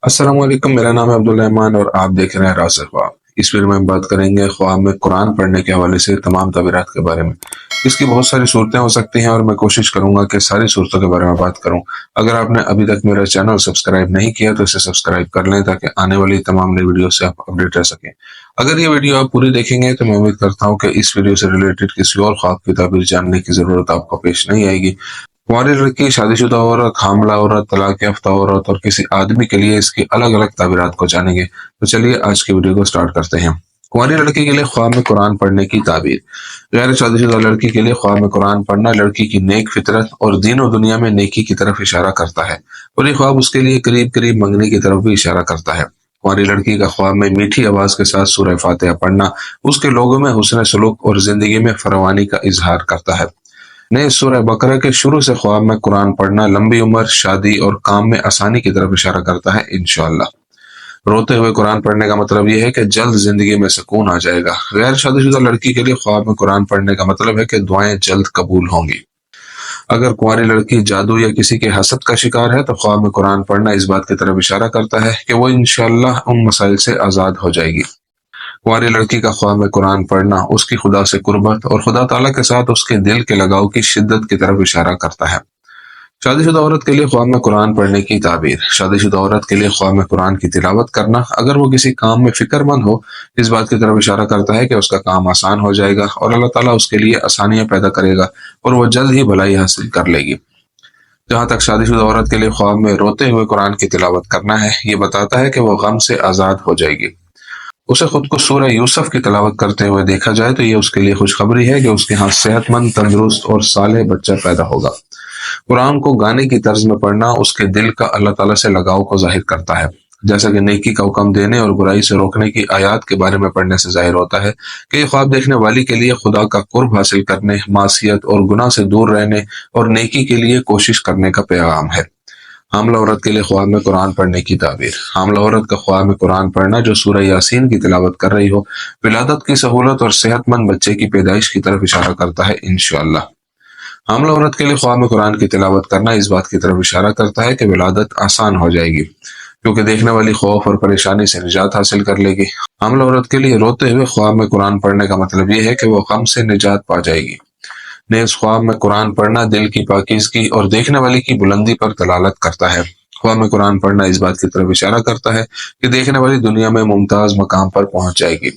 अस्सलाम वालेकुम। मेरा नाम है अब्दुल रहमान और आप देख रहे हैं राज़ ख्वाब। इस वीडियो में हम बात करेंगे ख्वाब में कुरान पढ़ने के हवाले से तमाम तबीरात के बारे में। इसकी बहुत सारी सूरतें हो सकती हैं और मैं कोशिश करूंगा कि सारी सूरतों के बारे में बात करूं। अगर आपने अभी तक मेरा चैनल सब्सक्राइब नहीं किया तो इसे सब्सक्राइब कर लें ताकि आने वाली तमाम नई वीडियो से आप अपडेट रह सकें। अगर ये वीडियो आप पूरी देखेंगे तो मैं उम्मीद करता हूँ कि इस वीडियो से रिलेटेड किसी और ख्वाब की ताबीर जानने की जरूरत आपको पेश नहीं आएगी। कुंवारी लड़की, शादीशुदा औरत, हामला औरत, तलाक याफ्ता औरत और किसी आदमी के लिए इसकी अलग अलग ताबीरात को जानेंगे। तो चलिए आज की वीडियो को स्टार्ट करते हैं। कुंवारी लड़की के लिए ख्वाब में कुरान पढ़ने की ताबीर। गैर शादीशुदा लड़की के लिए ख्वाब में कुरान पढ़ना लड़की की नेक फितरत और दीन और दुनिया में नेकी की तरफ इशारा करता है और ये ख्वाब उसके लिए करीब करीब मंगनी की तरफ भी इशारा करता है। कुंवारी लड़की का ख्वाब में मीठी आवाज के साथ सूरह फातिहा पढ़ना उसके लोगों में हुस्न सलूक और जिंदगी में फरवानी का इजहार करता है। ने सूरह बकरा के शुरू से ख्वाब में कुरान पढ़ना लंबी उम्र, शादी और काम में आसानी की तरफ इशारा करता है इंशाअल्लाह। रोते हुए कुरान पढ़ने का मतलब यह है कि जल्द जिंदगी में सुकून आ जाएगा। गैर शादीशुदा लड़की के लिए ख्वाब में कुरान पढ़ने का मतलब है कि दुआएं जल्द कबूल होंगी। अगर कुंवारी लड़की जादू या किसी के हसद का शिकार है तो ख्वाब में कुरान पढ़ना इस बात की तरफ इशारा करता है कि वो इंशाअल्लाह उन मसाइल से आजाद हो जाएगी। कुंवारी लड़की का ख्वाब में कुरान पढ़ना उसकी खुदा से कुर्बत और खुदा ताला के साथ उसके दिल के लगाव की शिद्दत की तरफ इशारा करता है। शादीशुदा औरत के लिए ख्वाब में कुरान पढ़ने की ताबीर। शादीशुदा औरत के लिए ख्वाब में कुरान की तिलावत करना अगर वो किसी काम में फिक्रमंद हो, इस बात की तरफ इशारा करता है कि उसका काम आसान हो जाएगा और अल्लाह ताला उसके लिए आसानियां पैदा करेगा और वो जल्द ही भलाई हासिल कर लेगी। जहां तक शादीशुदा औरत के लिए ख्वाब में रोते हुए कुरान की तिलावत करना है, ये बताता है कि वो गम से आजाद हो जाएगी। उसे खुद को सूरह यूसुफ की तिलावत करते हुए देखा जाए तो ये उसके लिए खुशखबरी है कि उसके यहाँ सेहतमंद, तंदुरुस्त और सालेह बच्चा पैदा होगा। कुरान को गाने की तर्ज में पढ़ना उसके दिल का अल्लाह ताला से लगाव को जाहिर करता है। जैसा कि नेकी का हुक्म देने और बुराई से रोकने की आयत के बारे में पढ़ने से जाहिर होता है कि ये ख्वाब देखने वाली के लिए खुदा का कुर्ब हासिल करने, मासियत और गुनाह से दूर रहने और नेकी के लिए कोशिश करने का पैगाम है। हामला औरत के लिए ख्वाब में कुरान पढ़ने की ताबीर। हामला औरत का ख्वाब में कुरान पढ़ना जो सूरह यासीन की तिलावत कर रही हो, विलादत की सहूलत और सेहतमंद बच्चे की पैदाइश की तरफ इशारा करता है इंशाअल्लाह। हामला औरत के लिए ख्वाब में कुरान की तिलावत करना इस बात की तरफ इशारा करता है कि विलादत आसान हो जाएगी, क्योंकि देखने वाली खौफ और परेशानी से निजात हासिल कर लेगी। हामला औरत के लिए रोते हुए ख्वाब में कुरान पढ़ने का मतलब यह है कि वो गम से निजात पा जाएगी। नेज़ ख्वाब में कुरान पढ़ना दिल की पाकीज़गी और देखने वाले की बुलंदी पर दलालत करता है। ख्वाब में कुरान पढ़ना इस बात की तरफ इशारा करता है कि देखने वाली दुनिया में मुमताज मकाम पर पहुंच जाएगी।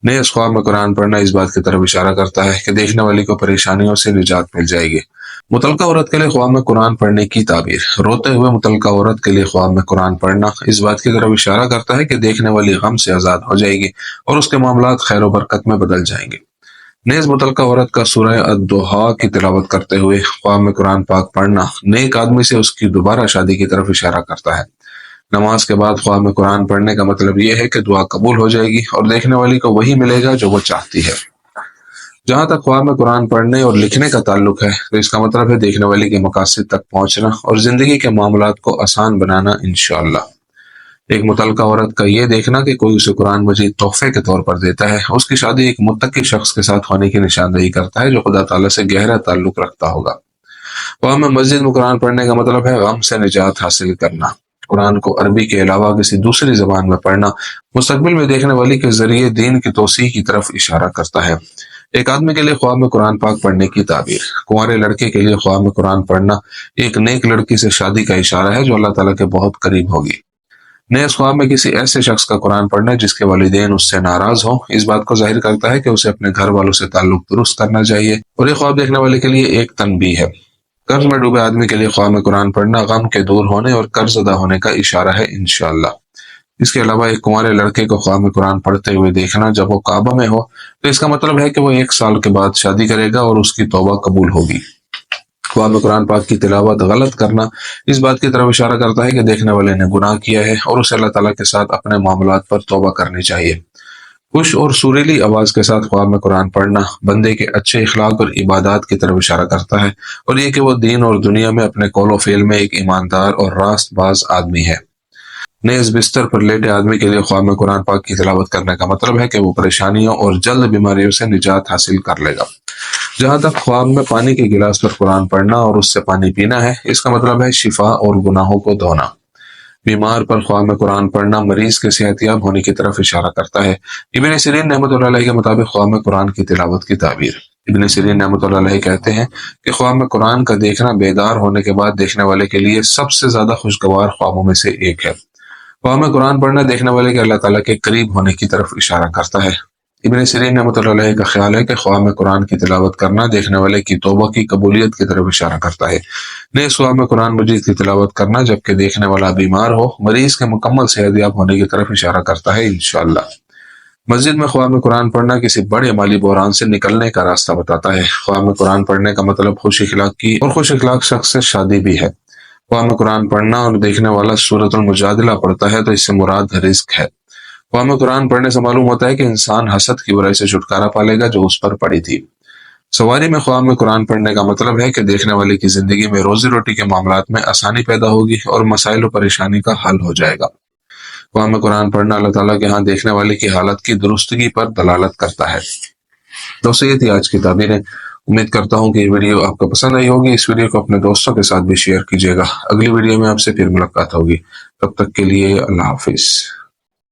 नेज़ ख्वाब में कुरान पढ़ना इस बात की तरफ इशारा करता है कि देखने वाली को परेशानियों से निजात मिल जाएगी। मुतलका औरत के लिए ख्वाब में कुरान पढ़ने की ताबीर। रोते हुए मुतलका औरत के लिए ख्वाब में कुरान पढ़ना इस बात की तरफ इशारा करता है कि देखने वाली गम से आजाद हो जाएगी और उसके मामलात खैर व बरकत में बदल जाएंगे। नेज़ मुतलका औरत का सूरह अद-दुहा की तिलावत करते हुए ख्वाब में कुरान पाक पढ़ना नेक आदमी से उसकी दोबारा शादी की तरफ इशारा करता है। नमाज के बाद ख्वाब में कुरान पढ़ने का मतलब यह है कि दुआ कबूल हो जाएगी और देखने वाली को वही मिलेगा जो वो चाहती है। जहां तक ख्वाब में कुरान पढ़ने और लिखने का ताल्लुक है तो इसका मतलब है देखने वाली के मकासद तक पहुंचना और जिंदगी के मामलात को आसान बनाना इंशाअल्लाह। एक मुतलका औरत का ये देखना कि कोई उसे कुरान मजीद तोहफे के तौर पर देता है, उसकी शादी एक मुत्तकी शख्स के साथ होने की निशानदेही करता है जो खुदा ताला से गहरा ताल्लुक रखता होगा। वहां में मस्जिद में कुरान पढ़ने का मतलब है गम से निजात हासिल करना। कुरान को अरबी के अलावा किसी दूसरी जबान में पढ़ना मुस्तकबिल में देखने वाली के जरिए दीन की तोसी की तरफ इशारा करता है। एक आदमी के लिए ख्वाब में कुरान पाक पढ़ने की ताबीर। कुंवारे लड़के के लिए ख्वाब में कुरान पढ़ना एक नेक लड़की से शादी का इशारा है जो अल्लाह ताला के बहुत करीब होगी। नेज़ ख्वाब में किसी ऐसे शख्स का कुरान पढ़ना जिसके वालिदैन उससे नाराज हो, इस बात को जाहिर करता है कि उसे अपने घर वालों से ताल्लुक दुरुस्त करना चाहिए और ये ख्वाब देखने वाले के लिए एक तनबीह है। कर्ज में डूबे आदमी के लिए ख्वाब में कुरान पढ़ना गम के दूर होने और कर्ज अदा होने का इशारा है इंशाअल्लाह। इसके अलावा एक कुंवारे लड़के को ख्वाब में कुरान पढ़ते हुए देखना जब वो काबा में हो तो इसका मतलब है कि वो 1 साल के बाद शादी करेगा और उसकी तौबा कबूल होगी। ख्वाब में कुरान पाक की तिलावत गलत करना इस बात की तरफ इशारा करता है कि देखने वाले ने गुनाह किया है और उसे अल्लाह ताला के साथ अपने मामलात पर तौबा करनी चाहिए। खुश और सुरीली आवाज के साथ ख्वाब में कुरान पढ़ना बंदे के अच्छे इखलाक और इबादत की तरफ इशारा करता है और ये कि वो दीन और दुनिया में अपने कौलो फेल में एक ईमानदार और रास्तबाज आदमी है। नेज़ बिस्तर पर लेटे आदमी के लिए ख्वाब में कुरान पाक की तिलावत करने का मतलब है कि वो परेशानियों और जल्द बीमारियों से निजात हासिल कर लेगा। जहां तक ख्वाब में पानी के गिलास पर कुरान पढ़ना और उससे पानी पीना है, इसका मतलब है शिफा और गुनाहों को धोना। بیمار پر ख्वाम कुरान पढ़ना मरीज के सेहतियाब होने की तरफ इशारा करता है। इब्न सिरीन रहमतुल्लाह अलैह के मुताबिक ख्वाम कुरान की तिलावत की ताबीर। इब्न सिरीन रहमतुल्लाह अलैह कहते हैं कि ख्वाम कुरान का देखना बेदार होने के बाद देखने वाले के लिए सबसे ज्यादा खुशगवार ख्वाबों में से एक है। ख्वाम कुरान पढ़ना देखने वाले के अल्लाह ताला के करीब होने की तरफ इशारा करता है। इब्न सिरीन रहमतुल्लाह अलैह का ख्याल है कि ख्वाम कुरान की तिलावत करना देखने वाले की तौबा की कबूलियत की तरफ इशारा करता है। नेज़ ख्वाम कुरान मजीद की तिलावत करना जबकि देखने वाला बीमार हो मरीज के मुकम्मल सेहतयाब होने की तरफ इशारा करता है इंशाअल्लाह। मस्जिद में ख्वाम कुरान पढ़ना किसी बड़े माली बहरान से निकलने का रास्ता बताता है। ख्वाम कुरान पढ़ने का मतलब खुश इखलाक की और खुश इखलाक शख्स से शादी भी है। ख्वाम कुरान पढ़ना और देखने वाला सूरतुल मुजादिला पढ़ता है तो इससे मुराद रिज्क है। ख्वाम कुरान पढ़ने से मालूम होता है कि इंसान हसद की बुराई से छुटकारा पालेगा जो उस पर पड़ी थी। सवारी में ख्वाम कुरान पढ़ने का मतलब है कि देखने वाले की जिंदगी में रोजी रोटी के मामलात में आसानी पैदा होगी और मसाइल और परेशानी का हल हो जाएगा। ख्वाम कुरान पढ़ना अल्लाह ताला के यहाँ देखने वाले की हालत की दुरुस्तगी पर दलालत करता है। दोस्तों ये थी आज की ताबीरें। उम्मीद करता हूँ कि ये वीडियो आपको पसंद आई होगी। इस वीडियो को अपने दोस्तों के साथ भी शेयर कीजिएगा। अगली वीडियो में आपसे फिर मुलाकात होगी। तब तक के लिए अल्लाह हाफिज।